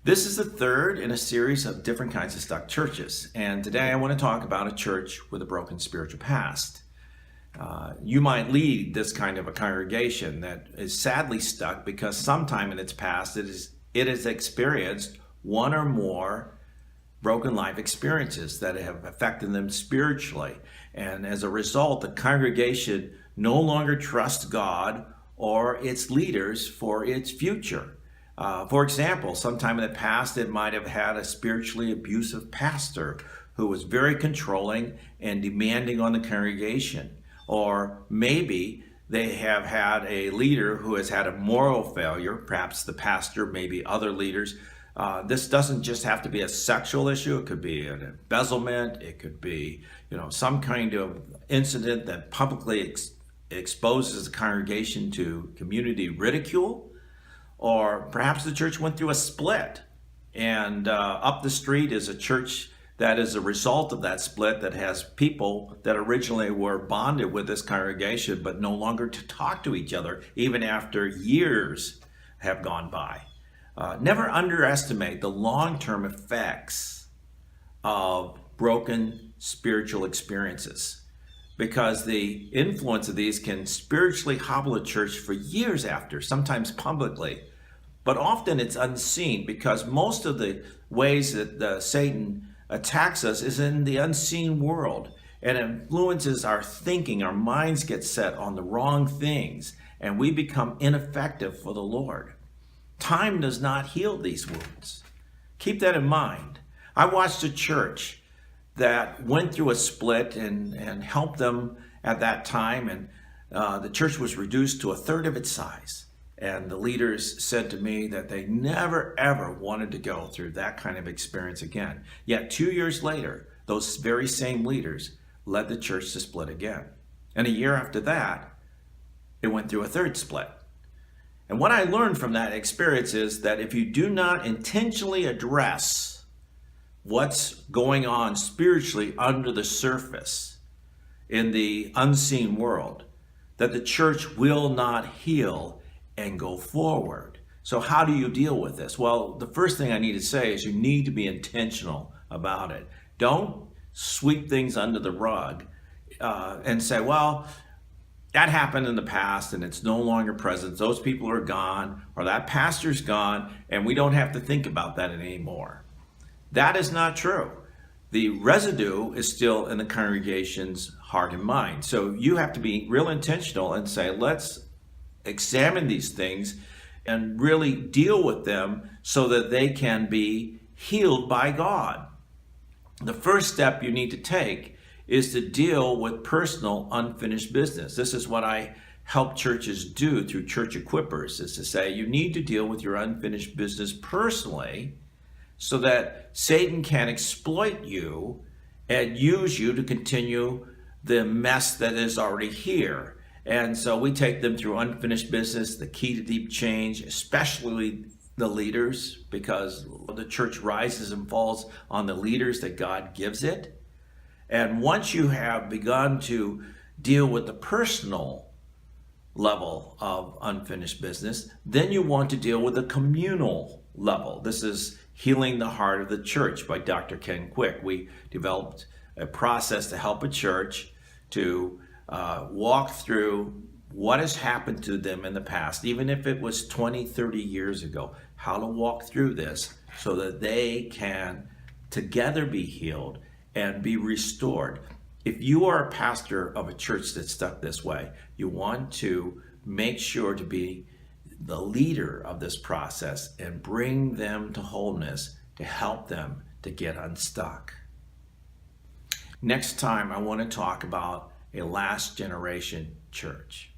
This is the third in a series of different kinds of stuck churches. And today I want to talk about a church with a broken spiritual past. You might lead this kind of a congregation that is sadly stuck because sometime in its past it has experienced one or more broken life experiences that have affected them spiritually. And as a result, the congregation no longer trusts God or its leaders for its future. For example, sometime in the past, it might have had a spiritually abusive pastor who was very controlling and demanding on the congregation. Or maybe they have had a leader who has had a moral failure, perhaps the pastor, maybe other leaders. This doesn't just have to be a sexual issue. It could be an embezzlement. It could be, some kind of incident that publicly exposes the congregation to community ridicule. Or perhaps the church went through a split, and up the street is a church that is a result of that split that has people that originally were bonded with this congregation but no longer to talk to each other even after years have gone by. Never underestimate the long-term effects of broken spiritual experiences, because the influence of these can spiritually hobble a church for years after, sometimes publicly. But often it's unseen, because most of the ways that Satan attacks us is in the unseen world and influences our thinking. Our minds get set on the wrong things and we become ineffective for the Lord. Time does not heal these wounds. Keep that in mind. I watched a church that went through a split and helped them at that time, and the church was reduced to a third of its size. And the leaders said to me that they never, ever wanted to go through that kind of experience again. Yet 2 years later, those very same leaders led the church to split again. And a year after that, it went through a third split. And what I learned from that experience is that if you do not intentionally address what's going on spiritually under the surface in the unseen world, that the church will not heal and go forward. So how do you deal with this? Well, the first thing I need to say is you need to be intentional about it. Don't sweep things under the rug and say, well, that happened in the past and it's no longer present. Those people are gone, or that pastor's gone, and we don't have to think about that anymore. That is not true. The residue is still in the congregation's heart and mind. So you have to be real intentional and say, let's examine these things and really deal with them so that they can be healed by God. The first step you need to take is to deal with personal unfinished business. This is what I help churches do through Church Equippers, is to say you need to deal with your unfinished business personally so that Satan can exploit you and use you to continue the mess that is already here. And so we take them through unfinished business, the key to deep change, especially the leaders, because the church rises and falls on the leaders that God gives it. And once you have begun to deal with the personal level of unfinished business, then you want to deal with the communal level. This is Healing the Heart of the Church by Dr. Ken Quick. We developed a process to help a church to walk through what has happened to them in the past, even if it was 20, 30 years ago, how to walk through this so that they can together be healed and be restored. If you are a pastor of a church that's stuck this way, you want to make sure to be the leader of this process and bring them to wholeness to help them to get unstuck. Next time, I want to talk about a last generation church.